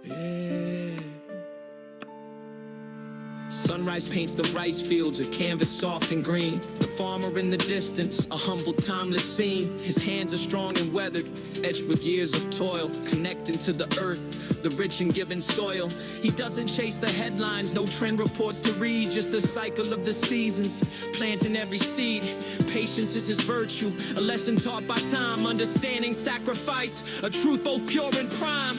Yeah. Sunrise paints the rice fields, a canvas soft and green. The farmer in the distance, a humble, timeless scene. His hands are strong and weathered, etched with years of toil, connecting to the earth, the rich and given soil. He doesn't chase the headlines, no trend reports to read, just a cycle of the seasons, planting every seed. Patience is his virtue, a lesson taught by time, understanding sacrifice, a truth both pure and prime.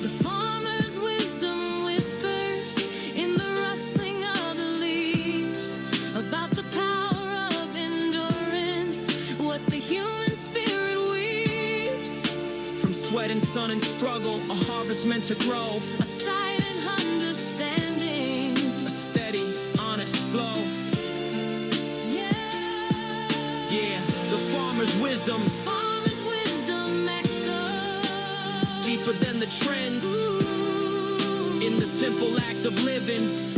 The farmer's wisdom whispers in the rustling of the leaves about the power of endurance, what the human spirit weaves. From sweat and sun and struggle, a harvest meant to grow, A silent understanding, a steady, honest flow. Yeah, the farmer's wisdom, farmer's wisdom echoes deeper than the trends, Ooh. in the simple act of living,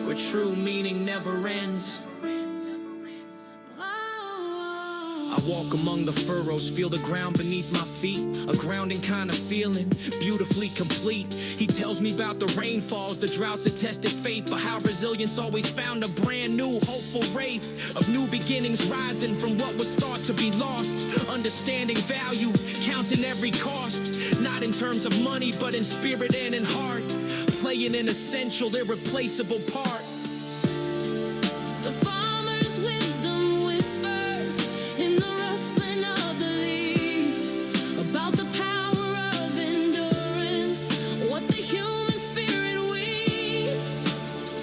where true meaning never ends. I walk among the furrows, feel the ground beneath my feet, a grounding kind of feeling, beautifully complete. He tells me about the rainfalls, the droughts that tested faith, but how resilience always found a brand new, hopeful wraith of new beginnings rising from what was thought to be lost. Understanding value, counting every cost, not in terms of money, but in spirit and in heart, playing an essential, irreplaceable part. The farmer's wisdom whispers in the rustling of the leaves about the power of endurance, what the human spirit weaves.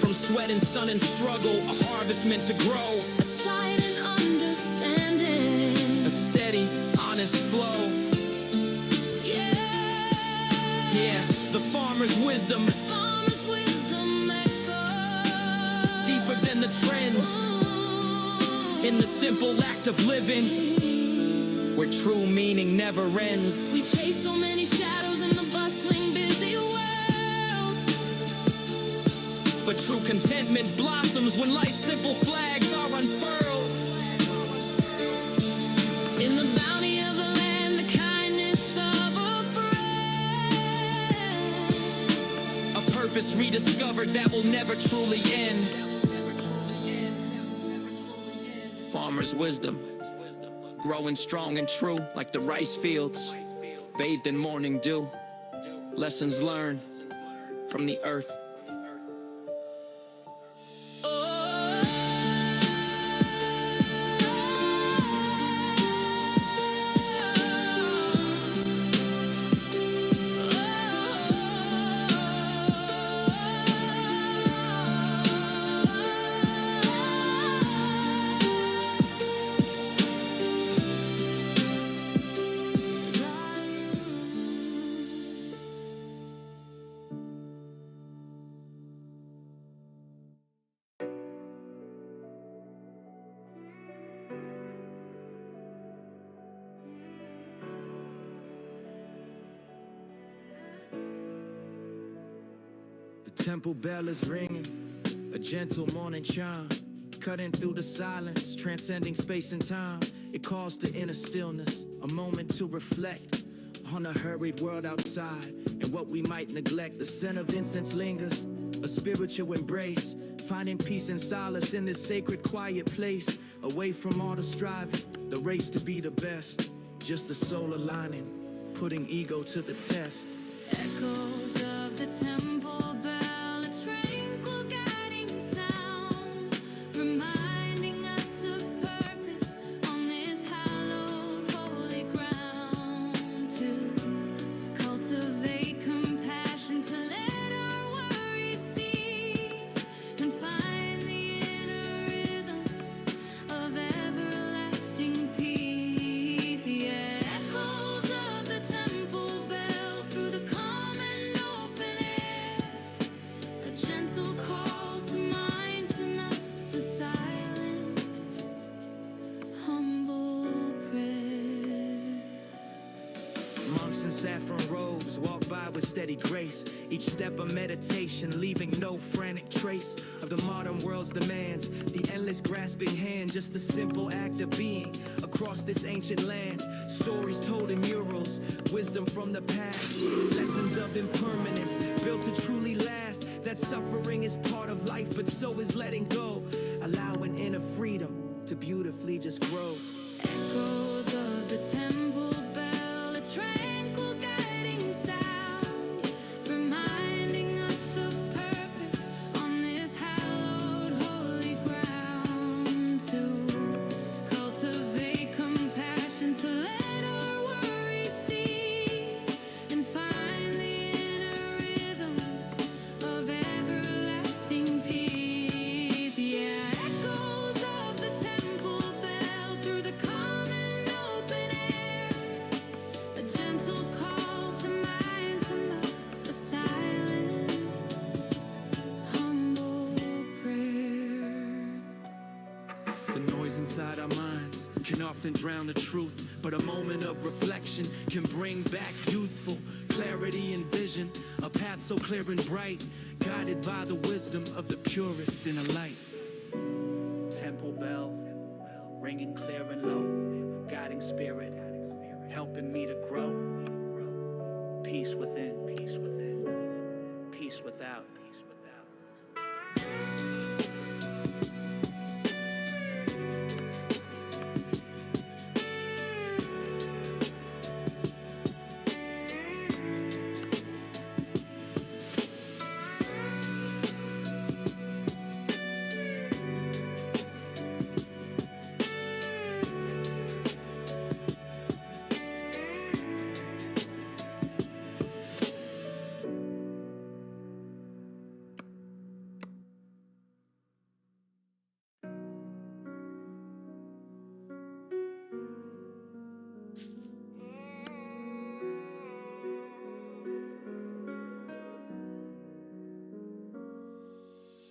From sweat and sun and struggle, a harvest meant to grow, A silent understanding, a steady, honest flow. Yeah, the farmer's wisdom, farmer's wisdom echoes deeper than the trends, in the simple act of living, where true meaning never ends. We chase so many shadows in the bustling, busy world, But true contentment blossoms when life's simple flags are unfurled. in the bounty of the land, the kindness of a friend. A purpose rediscovered that will never truly end. Farmer's wisdom, growing strong and true like the rice fields, bathed in morning dew. Lessons learned from the earth. The temple bell is ringing, a gentle morning chime, cutting through the silence, transcending space and time. It calls to inner stillness, a moment to reflect on the hurried world outside and what we might neglect. The scent of incense lingers, a spiritual embrace, finding peace and solace in this sacred quiet place, away from all the striving, the race to be the best, just the soul aligning, putting ego to the test. Echoes of the temple bell, a tranquil guiding sound, reminding us of purpose on this hallowed holy ground. To cultivate compassion, to let our worries cease, and find the inner rhythm of everlasting peace. Yeah, echoes of the temple bell through the calm and with steady grace. Each step a meditation, leaving no frantic trace of the modern world's demands. The endless grasping hand, just the simple act of being across this ancient land. Stories told in murals, wisdom from the past, lessons of impermanence, built to truly last. That suffering is part of life, but so is letting go, allowing inner freedom to beautifully just grow. Echoes of the temple bell, a tranquil guiding sound, reminding us of purpose on this hallowed holy ground. To cultivate compassion, to let our worries cease, and find the inner rhythm of everlasting peace. Yeah, echoes of the temple bell through the calm and open air, a gentle call to mind, to us, a silent, humble prayer. The noise inside our minds can often drown the truth, but a moment of reflection can bring back youthful clarity and vision. A path so clear and bright, guided by the wisdom of the purest inner light. Temple bell, ringing clear and low, guiding spirit, helping me to grow. Peace within, peace within, peace without.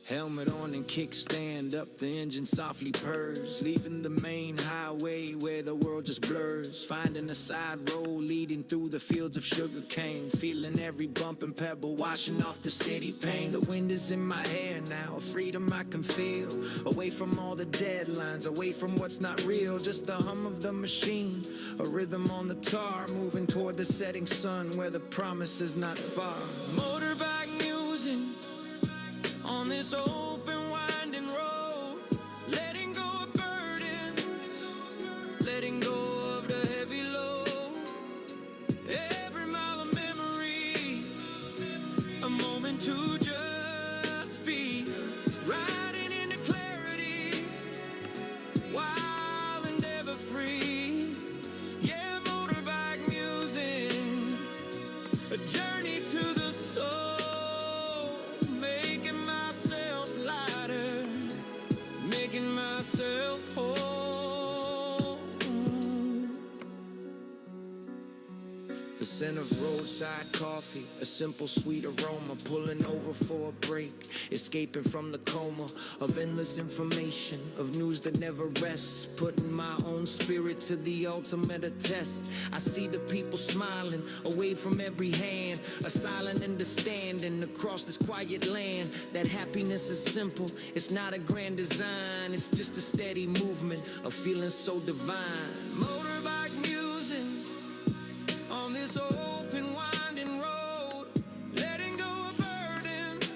Helmet on and kickstand up, the engine softly purrs, leaving the main highway where the world just blurs. Finding a side road leading through the fields of sugar cane, feeling every bump and pebble washing off the city pain. The wind is in my hair now, a freedom I can feel, away from all the deadlines, away from what's not real. Just the hum of the machine, a rhythm on the tar, moving toward the setting sun where the promise is not far. Motorbike musing on this open winding road, letting go of burdens, letting go of the heavy load. Every mile of memory, a moment to just be, riding into clarity, wild and ever free. Yeah, motorbike musing, a journey to the soul. Myself whole. The scent of roadside coffee, a simple sweet aroma, pulling over for a break, escaping from the coma of endless information, of news that never rests, putting my own spirit to the ultimate test. I see the people smiling away from every hand, a silent understanding across this quiet land, that happiness is simple, it's not a grand design, it's just a steady movement, a feeling so divine. Motorbike musing on this open winding road, letting go of burdens,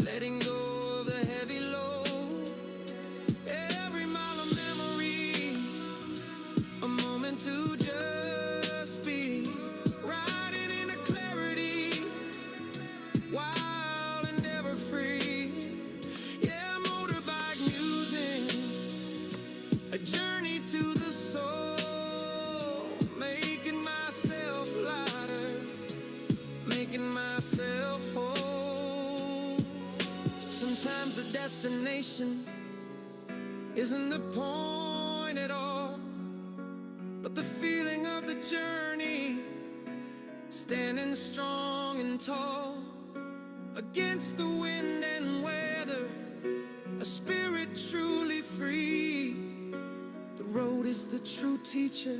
letting go of the heavy load. Every mile of memory, a moment to just be, riding in a clarity, wild and ever free. Yeah, motorbike musing, a journey to the soul, making myself lighter, making myself whole. Sometimes the destination isn't the point at all, but the feeling of the journey, standing strong and tall, against the wind and weather, a spirit truly free. The road is the true teacher,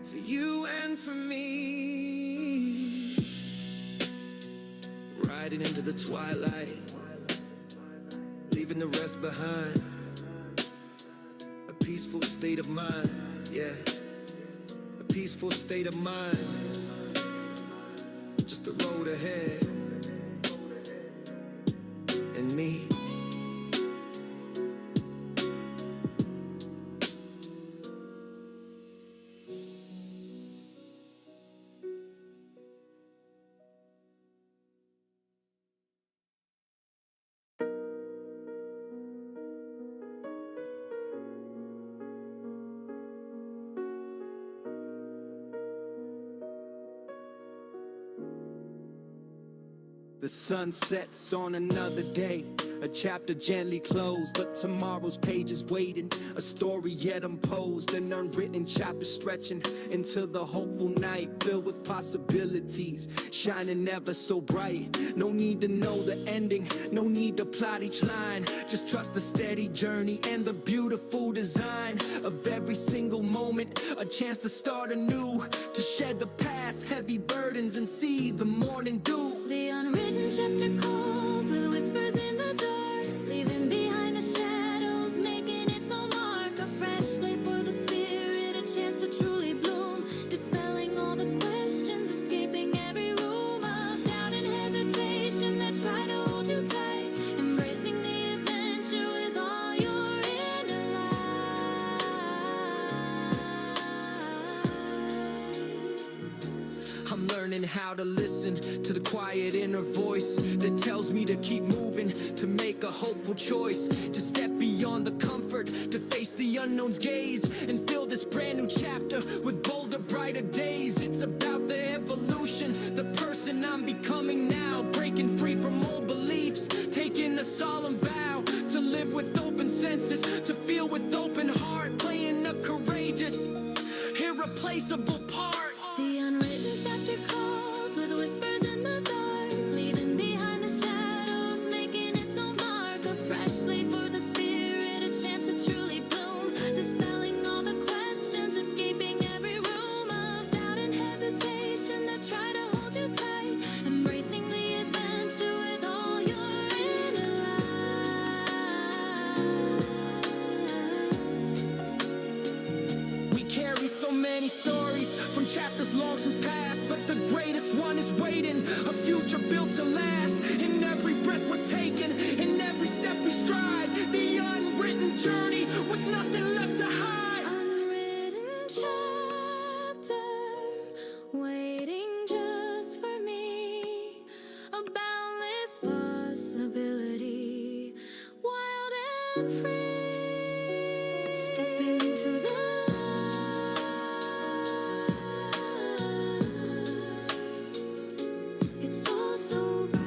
for you and for me. gliding into the twilight, leaving the rest behind. A peaceful state of mind, yeah, a peaceful state of mind. Just the road ahead, and me. The sun sets on another day, a chapter gently closed, but tomorrow's page is waiting. A story yet unposed, an unwritten chapter stretching into the hopeful night, filled with possibilities, shining ever so bright. No need to know the ending, no need to plot each line. Just trust the steady journey and the beautiful design of every single moment. A chance to start anew, to shed the past heavy burdens and see the morning dew. The unwritten chapter calls with whispers in the dark, leaving behind the shadows, making its own mark. A fresh slate for the spirit, a chance to truly bloom, dispelling all the questions, escaping every room of doubt and hesitation that try to hold you tight, embracing the adventure with all your inner light. I'm learning how to listen to the quiet inner voice that tells me to keep moving, to make a hopeful choice, to step beyond the comfort, to face the unknown's gaze, and fill this brand new chapter with bolder, brighter days. It's about the evolution, the person I'm becoming now, breaking free from old beliefs, taking a solemn vow to live with open senses, to feel with open heart, playing a courageous, irreplaceable part. The unwritten chapter calls with whispers in the dark, leaving behind the shadows, making its own mark. A fresh slate for the spirit, a chance to truly bloom, dispelling all the questions, escaping every room of doubt and hesitation that try to hold you tight, embracing the adventure with all your inner light. We carry so many stories from chapters long since past, but the greatest one is waiting, a future built to last. In every breath we're taking, in every step we stride, the unwritten journey with nothing left to hide. Unwritten chapter, waiting just for me. A boundless possibility, wild and free. Step into the light. It's all so bright.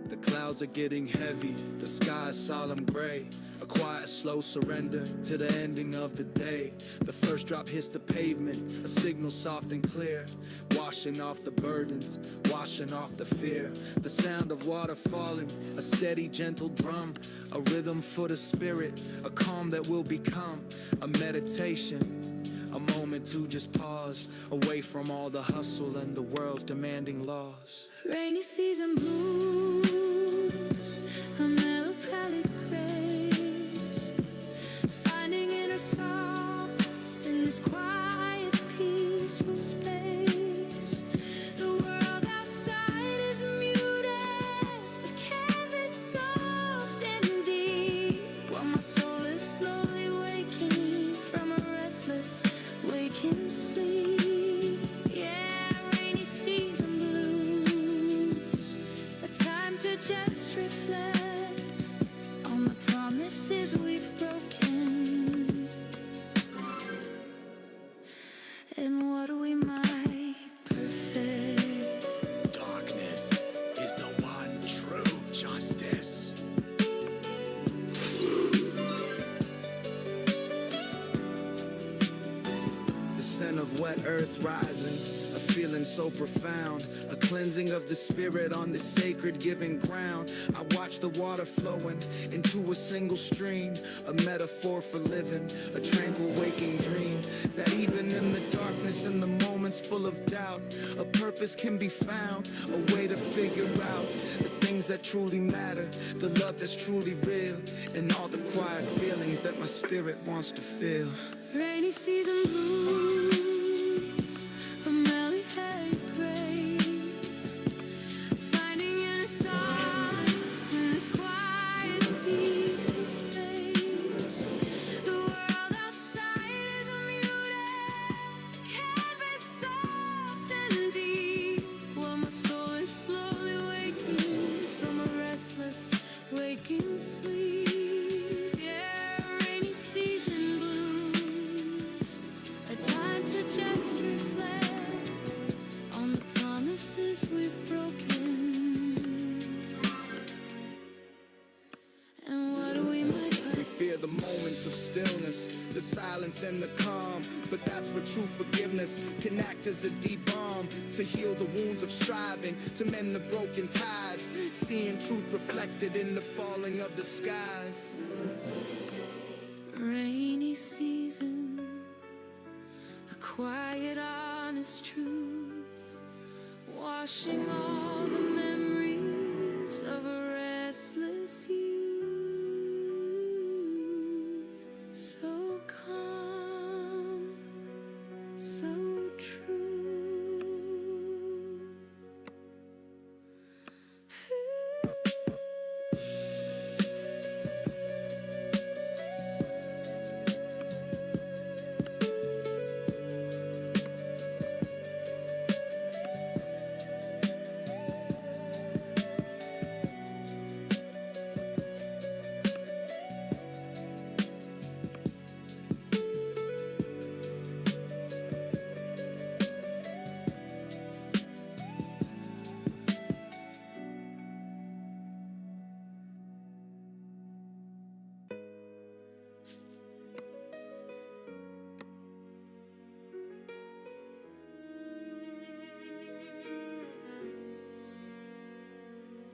The clouds are getting heavy, the sky is solemn gray. A quiet, slow surrender to the ending of the day. The first drop hits the pavement, a signal soft and clear, washing off the burdens, washing off the fear. The sound of water falling, a steady, gentle drum, a rhythm for the spirit, a calm that will become a meditation. A moment to just pause, away from all the hustle and the world's demanding laws. Rainy season blues, a melancholic grace, finding inner solace in this quiet, peaceful space. earth rising, a feeling so profound, a cleansing of the spirit on this sacred giving ground. I watch the water flowing into a single stream, a metaphor for living, a tranquil waking dream, that even in the darkness and the moments full of doubt, a purpose can be found, a way to figure out the things that truly matter, the love that's truly real, and all the quiet feelings that my spirit wants to feel. Rainy season blues, a melancholy grace, finding inner solace in this quiet, peaceful space. The world outside is muted, canvas soft and deep, while my soul is slowly waking from a restless, waking sleep. Yeah, rainy season blues, a time to just reflect on the promises we've broken and what we might We fear the moments of stillness, the silence and the calm, but that's where true forgiveness can act as a deep balm to heal the wounds of striving, to mend the broken ties, seeing truth reflected in the falling of the skies. rainy season, a quiet, honest truth, washing all the memories of a restless youth. So calm, so true.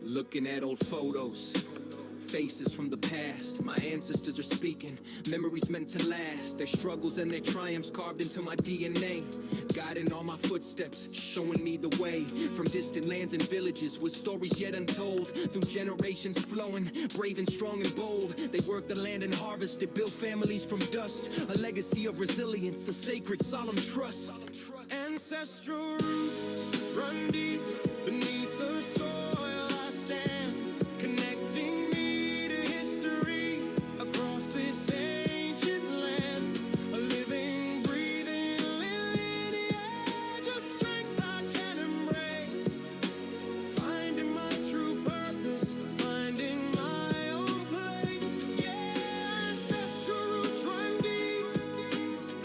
Looking at old photos, faces from the past. My ancestors are speaking, memories meant to last. Their struggles and their triumphs carved into my DNA, guiding all my footsteps, showing me the way. From distant lands and villages with stories yet untold, through generations flowing, brave and strong and bold. They worked the land and harvested, built families from dust. A legacy of resilience, a sacred solemn trust. Ancestral roots run deep beneath the soil. I stand, connecting me to history across this ancient land. A living, breathing lineage, a strength I can embrace. Finding my true purpose, finding my own place. Yeah, ancestral roots run deep,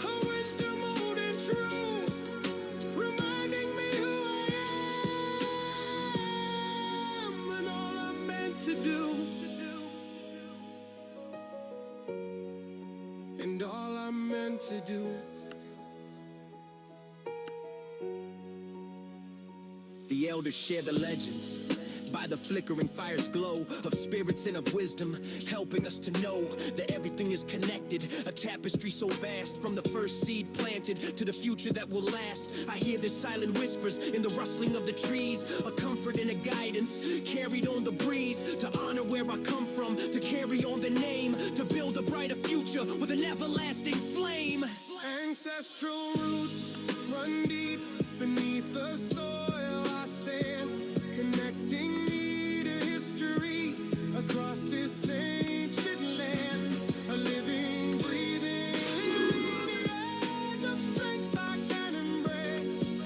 a wisdom old and true, reminding me who I am and all I'm meant to do. And all I'm meant to do. The elders share the legends by the flickering fire's glow of spirits and of wisdom, helping us to know that everything is connected. A tapestry so vast, from the first seed planted to the future that will last. I hear the silent whispers in the rustling of the trees, a comfort and a guidance carried on the breeze. To honor where I come from, to carry on the name, to build a brighter future with an everlasting flame. Ancestral roots run deep beneath the soil. I stand, connecting me to history across this ancient land. A living, breathing lineage, a strength I can embrace.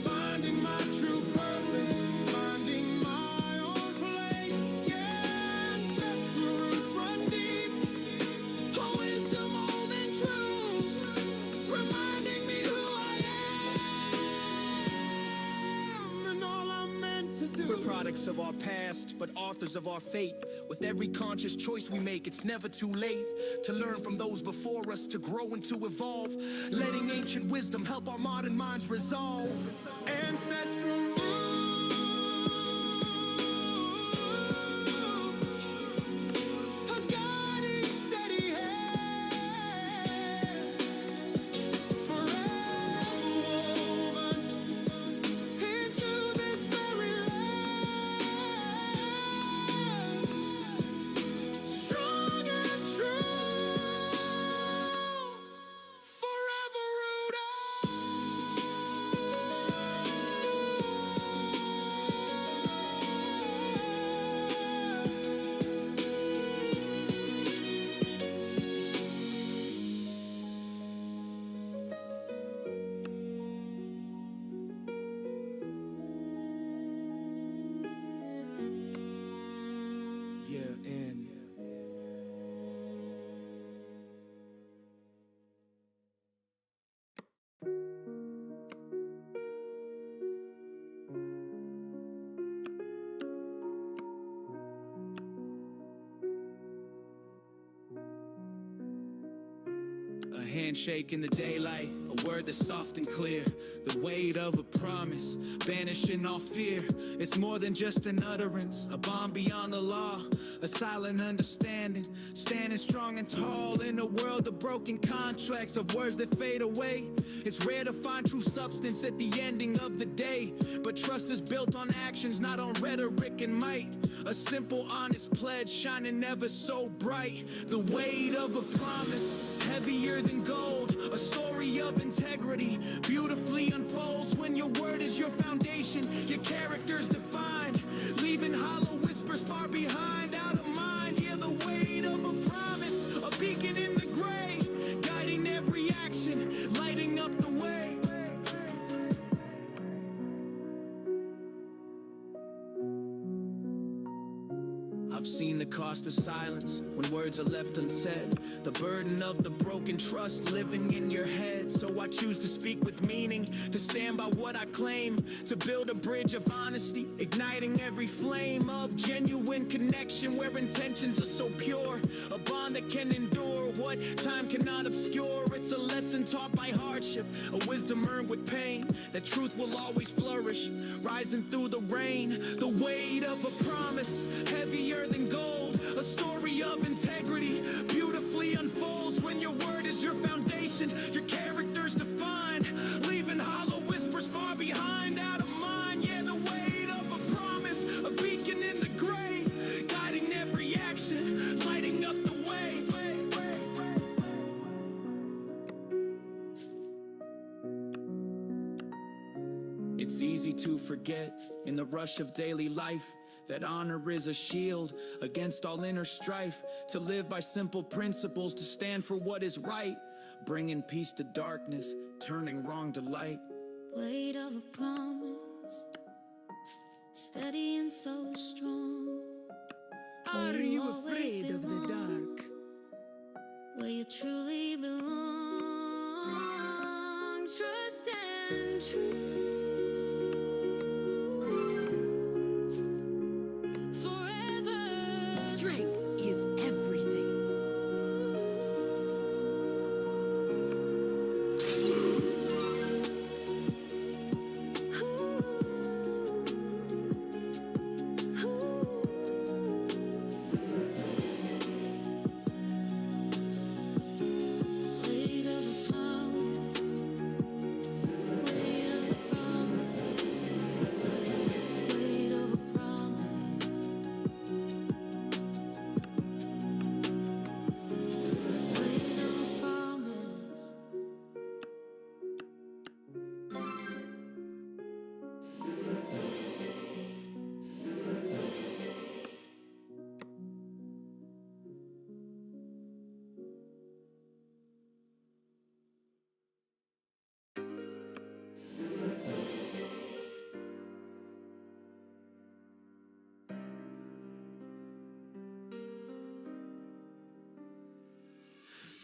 Finding my true purpose, finding my own place. Yeah, ancestral roots run deep, a wisdom old and true, reminding me who I am to do. We're products of our past, but authors of our fate. With every conscious choice we make, it's never too late to learn from those before us, to grow and to evolve, letting ancient wisdom help our modern minds resolve. Ancestral roots, a guiding steady hand, forever woven into this very land, strong and true, forever rooted. Yeah, and A handshake in the daylight, a word that's soft and clear. The weight of a promise, banishing all fear. It's more than just an utterance, a bond beyond the law, a silent understanding, standing strong and tall in a world of broken contracts, of words that fade away. It's rare to find true substance at the ending of the day, but trust is built on actions, not on rhetoric and might. A simple, honest pledge, shining ever so bright. The weight of a promise, heavier than gold. A story of integrity, beautifully unfolds when your word is your foundation, your character's defined, leaving hollow whispers far behind, out of mind. Yeah, the weight of a promise, a beacon in the gray, guiding every action, lighting up the way. I've seen the cost of silence when words are left unsaid, the burden of the broken trust living in your head. So I choose to speak with meaning, to stand by what I claim, to build a bridge of honesty, igniting every flame of genuine connection where intentions are so pure, a bond that can endure what time cannot obscure. It's a lesson taught by hardship, a wisdom earned with pain, that truth will always flourish, rising through the rain. The weight of a promise, heavier than gold, a story of integrity, beautifully unfolds when your word is your foundation, your character's defined, leaving hollow whispers far behind, out of mind. Yeah, the weight of a promise, a beacon in the gray, guiding every action, lighting up the way. It's easy to forget in the rush of daily life that honor is a shield against all inner strife, to live by simple principles, to stand for what is right, bringing peace to darkness, turning wrong to light. Weight of a promise, steady and so strong. Are Where you always afraid of the belong, dark? where you truly belong, trust and truth. Forever. Strength is everything. Weight of a promise, weight of a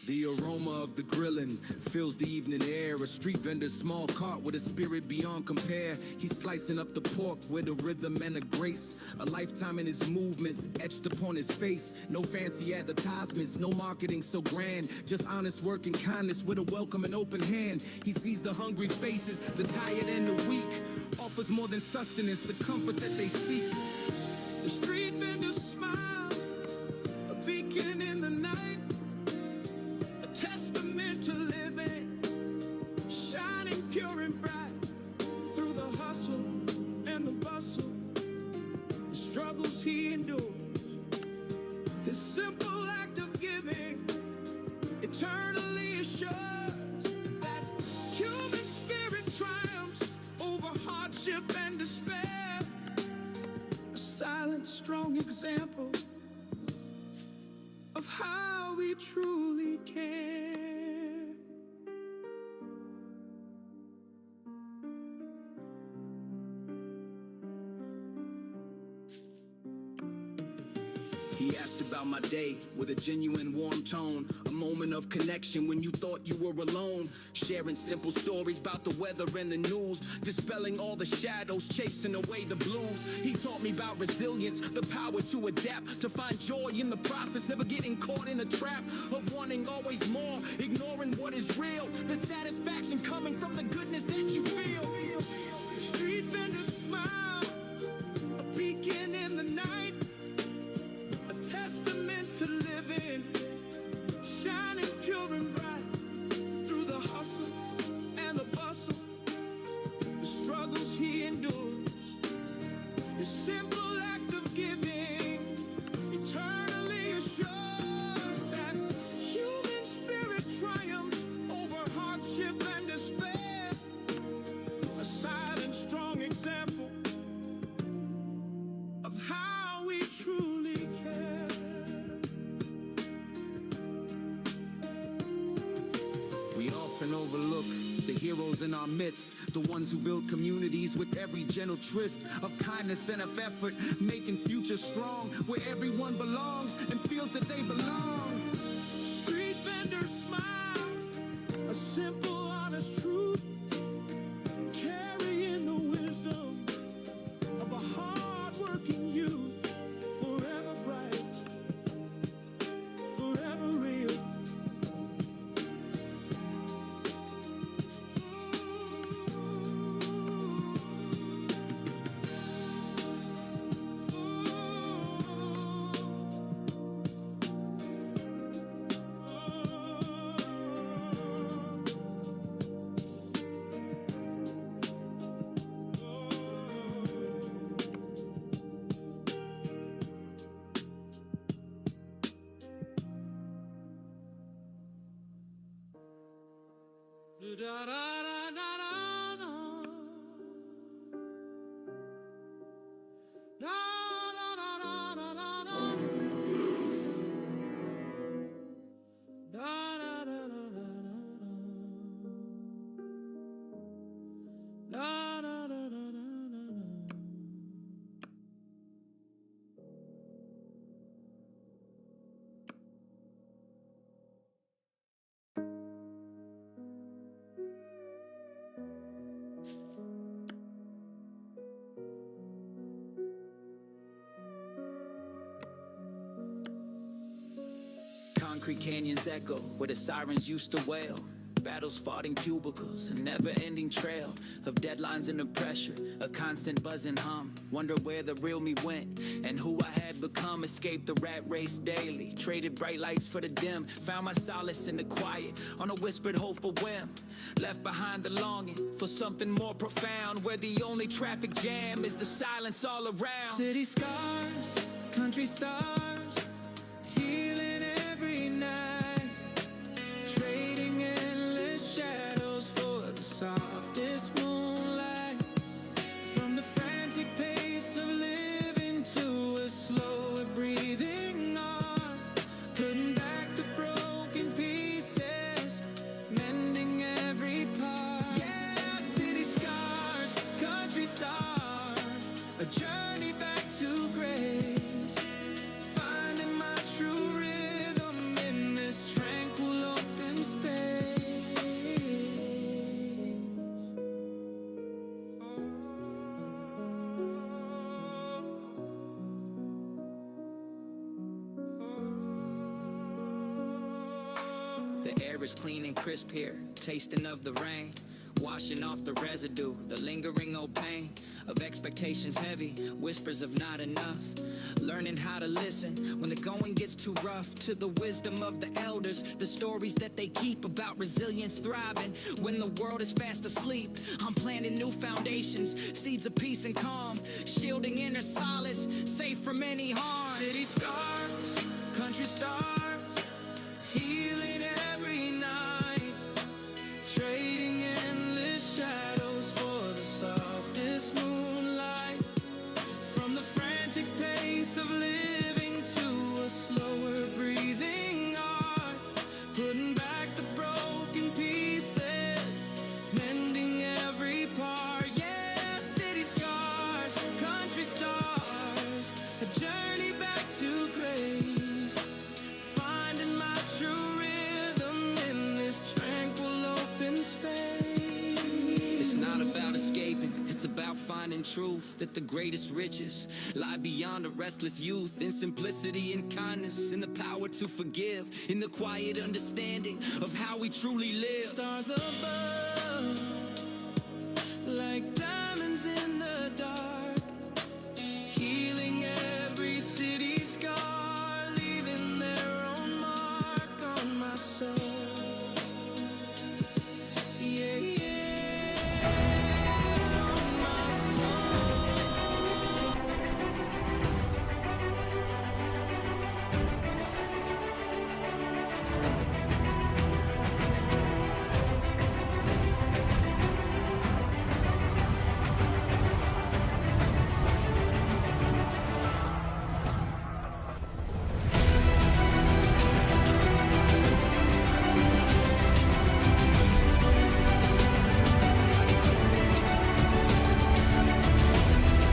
The aroma of the grilling fills the evening air. A street vendor's small cart with a spirit beyond compare. He's slicing up the pork with a rhythm and a grace. A lifetime in his movements etched upon his face. No fancy advertisements, no marketing so grand. Just honest work and kindness with a welcome and open hand. He sees the hungry faces, the tired and the weak. Offers more than sustenance, the comfort that they seek. The street vendor's smile, a beacon in the night. Testament to living, shining pure and bright through the hustle and the bustle, the struggles he endures. His simple act of giving eternally assures that human spirit triumphs over hardship and despair. A silent, strong example of how we truly care. He asked about my day with a genuine warm tone. A moment of connection when you thought you were alone. Sharing simple stories about the weather and the news. Dispelling all the shadows, chasing away the blues. He taught me about resilience, the power to adapt. To find joy in the process, never getting caught in a trap of wanting always more, ignoring what is real. The satisfaction coming from the goodness that you feel. Street vendors smile, a beacon in the night. Testament to living, shining pure and bright through the hustle and the bustle, the struggles he endures. His simple act of giving eternally assures that human spirit triumphs over hardship and despair. A silent, strong example of how we truly care. We often overlook the heroes in our midst, the ones who build communities with every gentle tryst of kindness and of effort, making futures strong where everyone belongs and feels that they belong. Street vendors smile, a simple, honest truth, carrying the wisdom of a hard-working youth, forever bright, forever real. Concrete canyons echo where the sirens used to wail. Battles fought in cubicles, a never-ending trail of deadlines and the pressure, a constant buzzing hum. Wonder where the real me went and who I had become. Escaped the rat race daily, traded bright lights for the dim. Found my solace in the quiet, on a whispered hopeful whim. Left behind the longing for something more profound, where the only traffic jam is the silence all around. City scars, country stars, healing every night, trading endless shadows for the softest moonlight. From the frantic pace of living to a slower breathing on, putting back the broken pieces, mending every part. Yeah, city scars, country stars, a journey back to grace. Air is clean and crisp here, tasting of the rain. Washing off the residue, the lingering old pain of expectations heavy, whispers of not enough. Learning how to listen when the going gets too rough. To the wisdom of the elders, the stories that they keep about resilience thriving. When the world is fast asleep, I'm planting new foundations, seeds of peace and calm, shielding inner solace, safe from any harm. City scars, country stars, healing every night, trading endless shadows for the softest moonlight. From the frantic pace of living to a slower breathing art, putting back the broken pieces, mending every part. Yeah, city scars, country stars, a journey back to grace, finding my true rhythm in this tranquil open space. It's not about escaping, it's about finding truth. That the greatest riches lie beyond a restless youth. In simplicity and kindness, in the power to forgive, in the quiet understanding of how we truly live. Stars above,